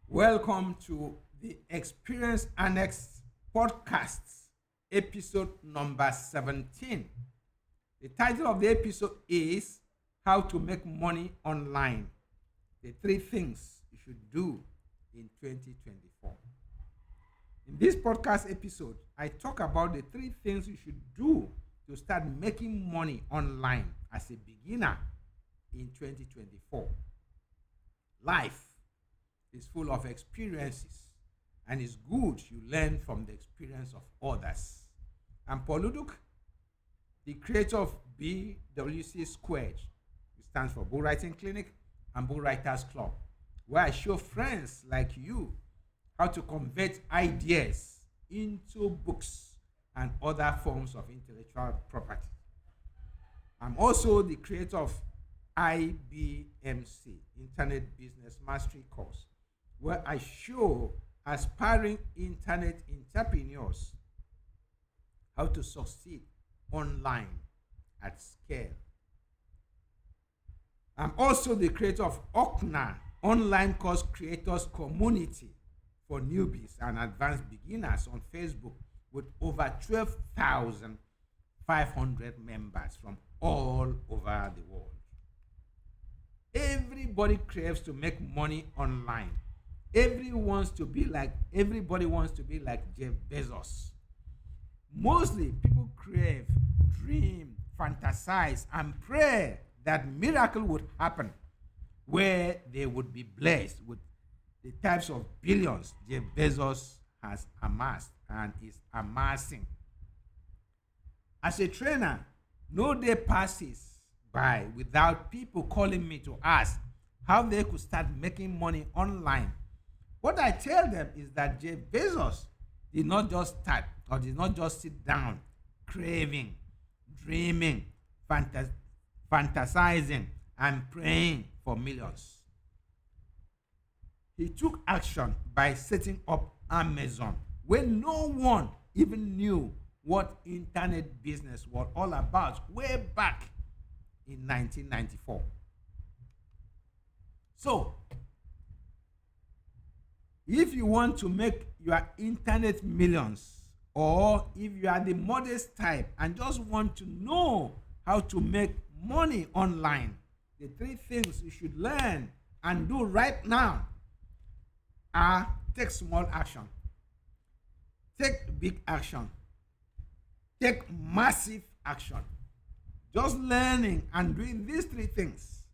Welcome to the Experience Annex podcast, episode number 17. The title of the episode is How to Make Money Online. The three things you should do in 2024. In this podcast episode, I talk about the three things you should do to start making money online as a beginner in 2024. Life is full of experiences, and it's good you learn from the experience of others. I'm Paul Uduk, the creator of BWC Squared, which stands for Book Writing Clinic and Book Writers Club, where I show friends like you how to convert ideas into books and other forms of intellectual property. I'm also the creator of IBMC, Internet Business Mastery Course, where I show aspiring internet entrepreneurs how to succeed online at scale. I'm also the creator of OCNA, Online Course Creators Community for newbies and advanced beginners on Facebook, with over 12,500 members from all over the world. Everybody craves to make money online. Everybody wants to be like Jeff Bezos. Mostly people crave, dream, fantasize, and pray that miracle would happen where they would be blessed with the types of billions Jeff Bezos has amassed and is amassing. As a trainer, no day passes by without people calling me to ask how they could start making money online. What I tell them is that Jeff Bezos did not just start or did not just sit down craving, dreaming, fantasizing, and praying for millions. He took action by setting up Amazon when no one even knew what internet business was all about way back in 1994. So, if you want to make your internet millions, or if you are the modest type and just want to know how to make money online, the three things you should learn and do right now are: take small action, take big action, take massive action. Just learning and doing these three things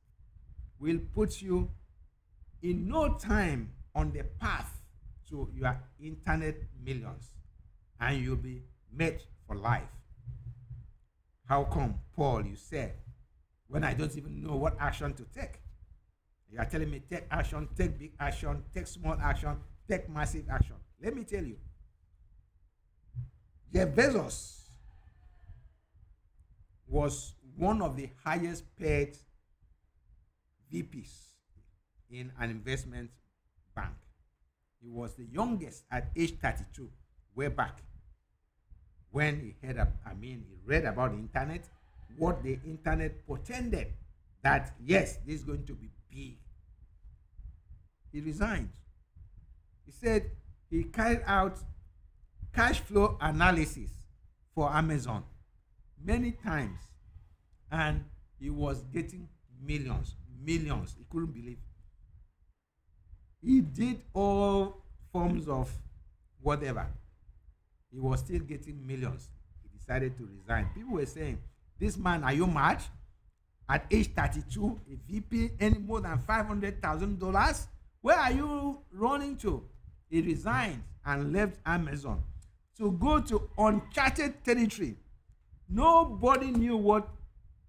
will put you in no time on the path to your internet millions, and you'll be made for life. How come, Paul, you said, when I don't even know what action to take? You are telling me take action, take big action, take small action, take massive action. Let me tell you, Jeff Bezos was one of the highest paid VPs in an investment bank. He was the youngest at age 32 way back when he read about the internet, what the internet portended, that yes, this is going to be big. He resigned. He said he carried out cash flow analysis for Amazon many times, and he was getting millions. He couldn't believe. He did all forms of whatever. He was still getting millions. He decided to resign. People were saying, this man, are you mad? At age 32, a VP earning more than $500,000? Where are you running to? He resigned and left Amazon to go to uncharted territory. Nobody knew what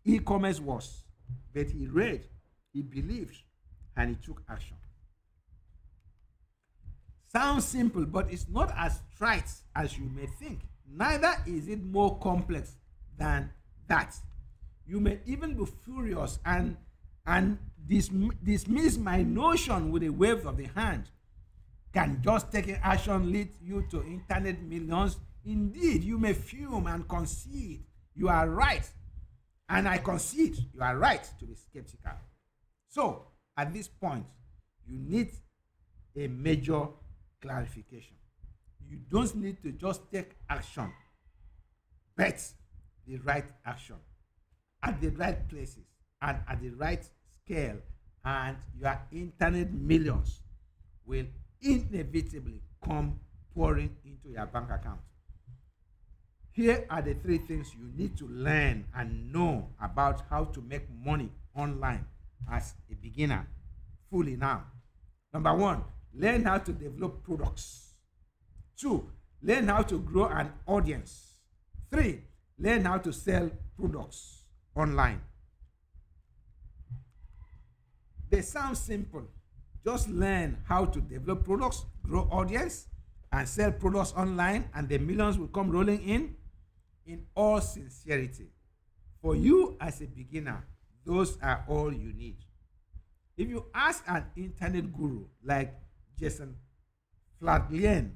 e-commerce was, but he read, he believed, and he took action. Sounds simple, but it's not as trite as you may think. Neither is it more complex than that. You may even be furious and dismiss my notion with a wave of the hand. Can just taking action lead you to internet millions? Indeed, you may fume and concede you are right, and I concede you are right to be skeptical. So, at this point, you need a major clarification. You don't need to just take action, but the right action at the right places and at the right scale, and your internet millions will inevitably come pouring into your bank account. Here are the three things you need to learn and know about how to make money online as a beginner fully now. Number one, learn how to develop products. Two, learn how to grow an audience. Three, learn how to sell products online. They sound simple. Just learn how to develop products, grow audience, and sell products online, and the millions will come rolling in. In all sincerity, for you as a beginner, those are all you need. If you ask an internet guru like Jason Fladlien,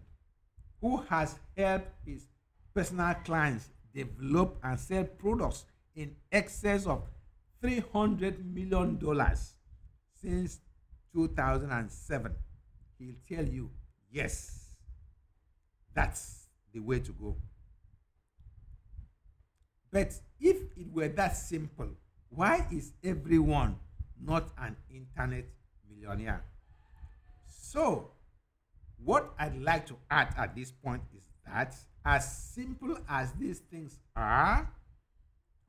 who has helped his personal clients develop and sell products in excess of $300 million since 2007, he'll tell you, yes, that's the way to go. But if it were that simple, why is everyone not an internet millionaire? So, what I'd like to add at this point is that as simple as these things are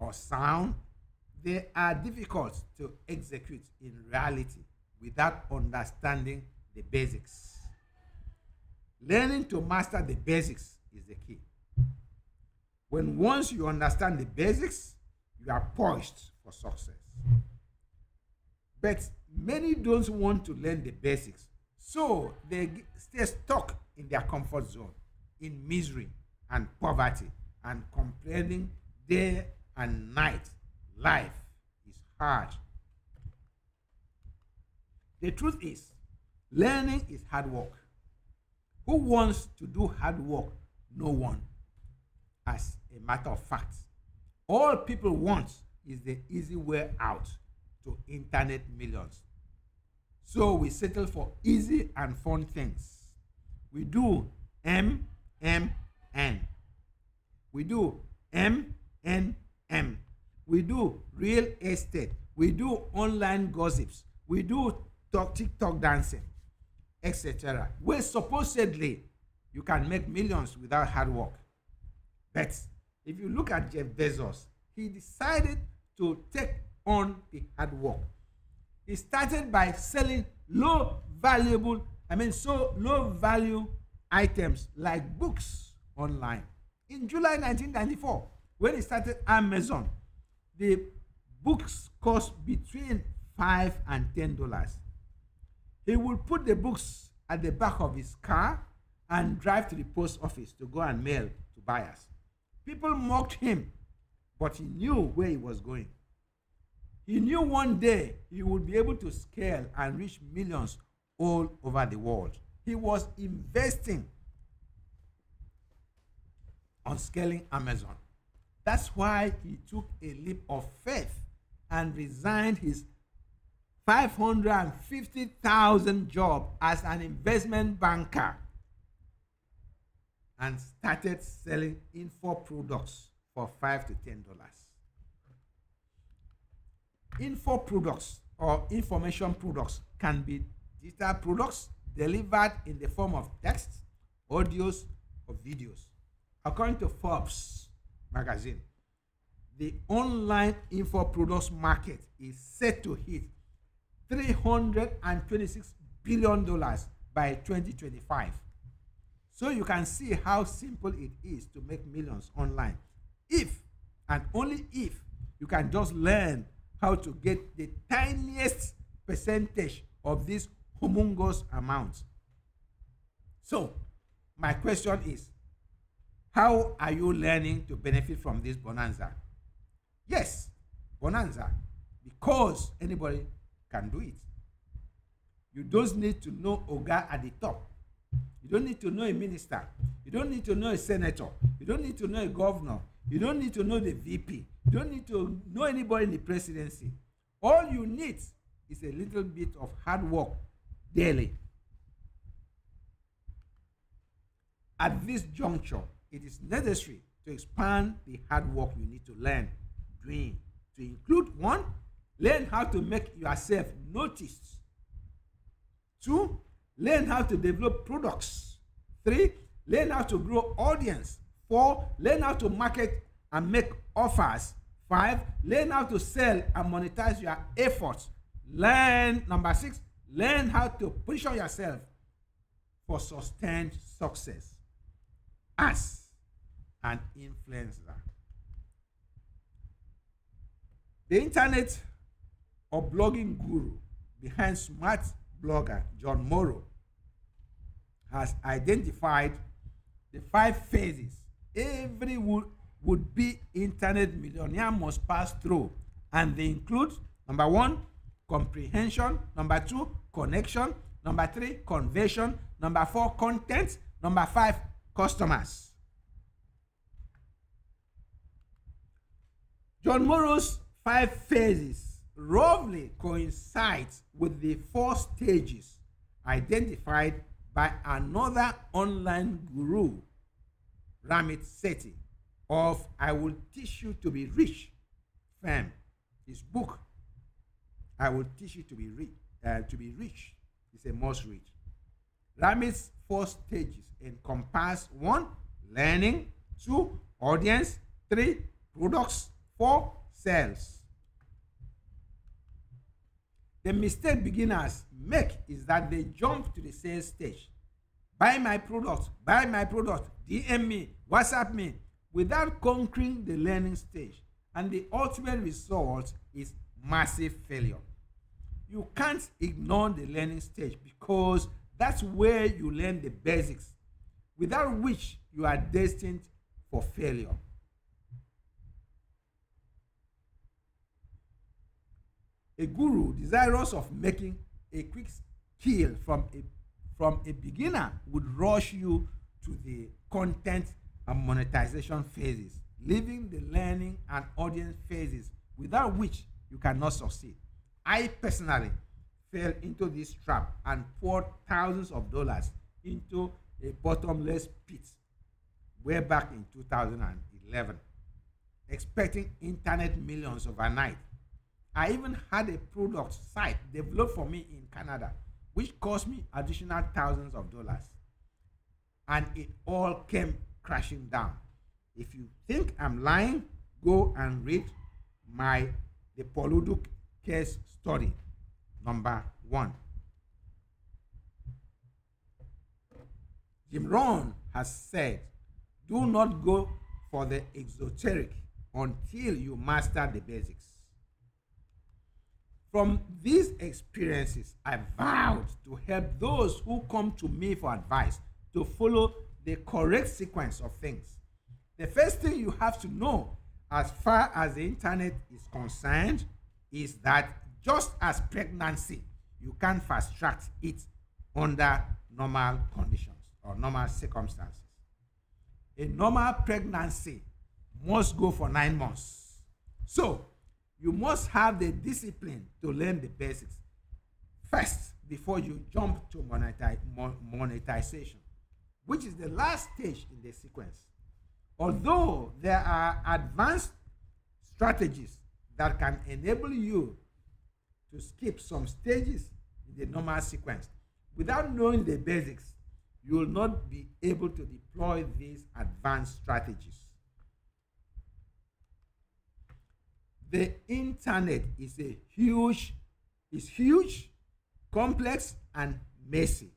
or sound, they are difficult to execute in reality without understanding the basics. Learning to master the basics is the key. When once you understand the basics, you are poised for success. But many don't want to learn the basics, so they stay stuck in their comfort zone, in misery and poverty, and complaining day and night. Life is hard. The truth is, learning is hard work. Who wants to do hard work? No one. As a matter of fact, all people want is the easy way out to internet millions. So we settle for easy and fun things. We do MMN. We do MNM. We do real estate. We do online gossips. We do TikTok dancing, etc. Where supposedly you can make millions without hard work. But if you look at Jeff Bezos, he decided to take on the hard work. He started by selling low value items like books online. In July 1994, when he started Amazon, the books cost between $5 and $10. He would put the books at the back of his car and drive to the post office to go and mail to buyers. People mocked him, but he knew where he was going. He knew one day he would be able to scale and reach millions all over the world. He was investing on scaling Amazon. That's why he took a leap of faith and resigned his 550,000 job as an investment banker and started selling info products for $5 to $10. Info products or information products can be digital products delivered in the form of text, audios, or videos. According to Forbes magazine, the online info products market is set to hit $326 billion by 2025. So you can see how simple it is to make millions online. If and only if you can just learn how to get the tiniest percentage of this humongous amount. So my question is, how are you learning to benefit from this bonanza? Yes, bonanza, because anybody can do it. You don't need to know Oga at the top. You don't need to know a minister. You don't need to know a senator. You don't need to know a governor. You don't need to know the VP. You don't need to know anybody in the presidency. All you need is a little bit of hard work daily. At this juncture, it is necessary to expand the hard work you need to learn doing to include: one, learn how to make yourself noticed; two, learn how to develop products; three, learn how to grow audience; four, learn how to market and make offers; five, learn how to sell and monetize your efforts. Number six, learn how to position yourself for sustained success as an influencer. The internet or blogging guru behind smart blogger John Morrow has identified the 5 phases every would-be internet millionaire must pass through, and they include: number one, comprehension; number two, connection; number three, conversion; number four, content; number five, customers. John Morrow's 5 phases roughly coincides with the 4 stages identified by another online guru, Ramit Sethi, of "I Will Teach You to Be Rich" fame. His book, "I Will Teach You to Be Rich," is a must read. Ramit's 4 stages encompass: one, learning; two, audience; three, products; four, sales. The mistake beginners make is that they jump to the sales stage. Buy my product, DM me, WhatsApp me, without conquering the learning stage. And the ultimate result is massive failure. You can't ignore the learning stage because that's where you learn the basics, without which you are destined for failure. A guru desirous of making a quick kill from a beginner would rush you to the content and monetization phases, leaving the learning and audience phases, without which you cannot succeed. I personally fell into this trap and poured thousands of dollars into a bottomless pit way back in 2011, expecting internet millions overnight. I even had a product site developed for me in Canada, which cost me additional thousands of dollars. And it all came crashing down. If you think I'm lying, go and read the Paul Uduk case study, number 1. Jim Rohn has said, do not go for the exoteric until you master the basics. From these experiences, I vowed to help those who come to me for advice to follow the correct sequence of things. The first thing you have to know, as far as the internet is concerned, is that just as pregnancy, you can't fast track it under normal conditions or normal circumstances. A normal pregnancy must go for 9 months. So, you must have the discipline to learn the basics first before you jump to monetization, which is the last stage in the sequence. Although there are advanced strategies that can enable you to skip some stages in the normal sequence, without knowing the basics, you will not be able to deploy these advanced strategies. The internet is huge, complex, and messy.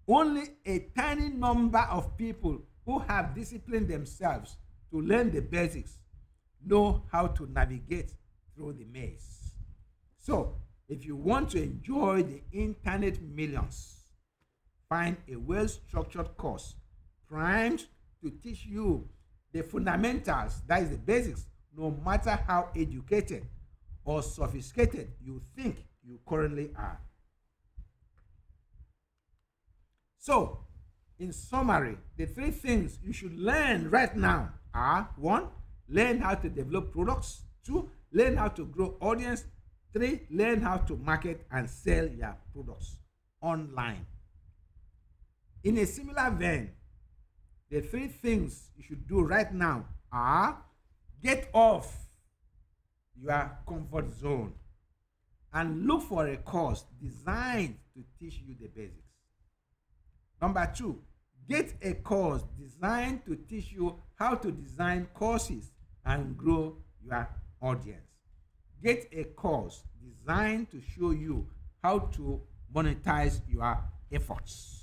Only a tiny number of people who have disciplined themselves to learn the basics know how to navigate through the maze. So, if you want to enjoy the internet millions, find a well-structured course primed to teach you the fundamentals, that is the basics, no matter how educated or sophisticated you think you currently are. So, in summary, the 3 things you should learn right now are: 1, learn how to develop products; 2, learn how to grow audience; 3, learn how to market and sell your products online. In a similar vein, The three things you should do right now are: get off your comfort zone and look for a course designed to teach you the basics. Number two, get a course designed to teach you how to design courses and grow your audience. Get a course designed to show you how to monetize your efforts.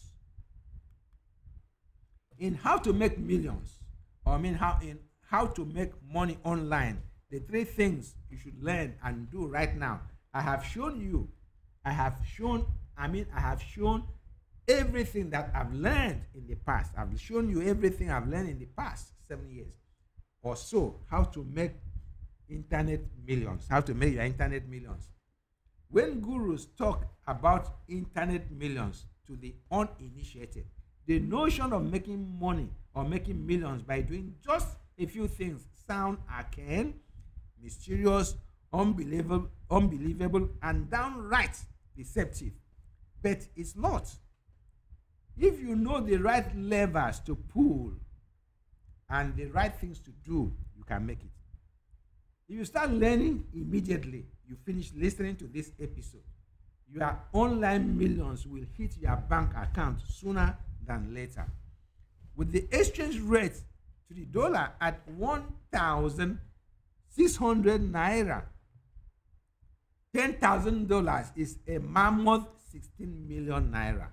In how to make millions, or how to make money online, the three things you should learn and do right now, I have shown everything that I've learned in the past. I've shown you everything I've learned in the past 7 years or so, how to make internet millions, how to make your internet millions. When gurus talk about internet millions to the uninitiated, the notion of making money or making millions by doing just a few things sound arcane, mysterious, unbelievable, and downright deceptive. But it's not. If you know the right levers to pull and the right things to do, you can make it. If you start learning immediately, you finish listening to this episode, your online millions will hit your bank account sooner than later. With the exchange rate to the dollar at 1,600 naira, $10,000 is a mammoth 16 million naira.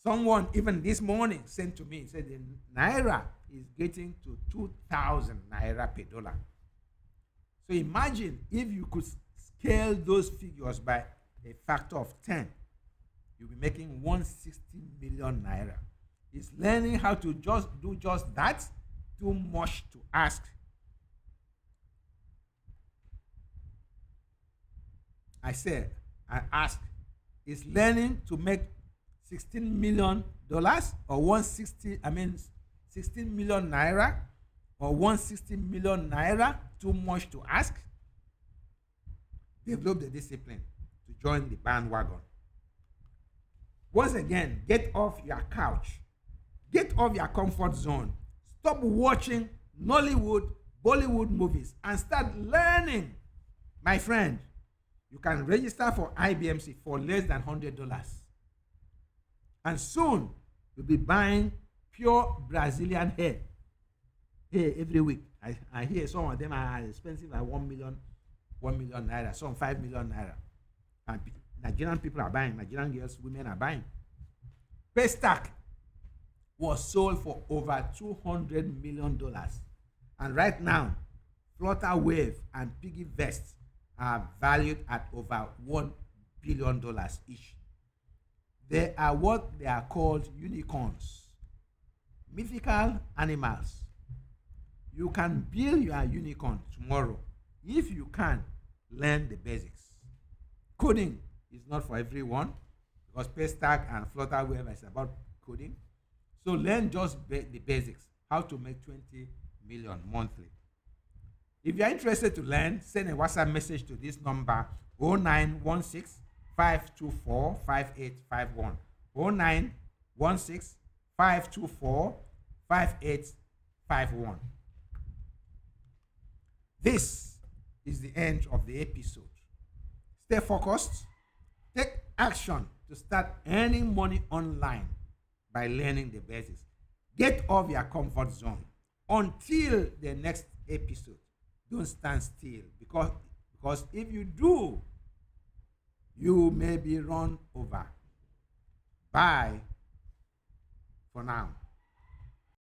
Someone even this morning sent to me, said the naira is getting to 2,000 naira per dollar. So imagine if you could scale those figures by a factor of 10, you'll be making 160 million naira. Is learning how to just do just that too much to ask? I ask, is learning to make $16 million or 16 million naira or 160 million naira too much to ask? Develop the discipline to join the bandwagon. Once again, get off your couch. Get off your comfort zone. Stop watching Nollywood, Bollywood movies and start learning. My friend, you can register for IBMC for less than $100. And soon, you'll be buying pure Brazilian hair every week. I hear some of them are expensive like 1 million naira, some 5 million naira. And Nigerian people are buying, Nigerian girls, women are buying. Paystack was sold for over $200 million. And right now, Flutter Wave and Piggy Vest are valued at over $1 billion each. They are what they are called unicorns, mythical animals. You can build your unicorn tomorrow if you can learn the basics. Coding is not for everyone because Paystack and Flutter Wave is about coding. So learn just the basics, how to make 20 million monthly. If you are interested to learn, send a WhatsApp message to this number 0916 524 5851. 0916 524 5851. This is the end of the episode. Stay focused. Take action to start earning money online by learning the basics. Get off your comfort zone. Until the next episode, don't stand still because if you do, you may be run over. Bye for now.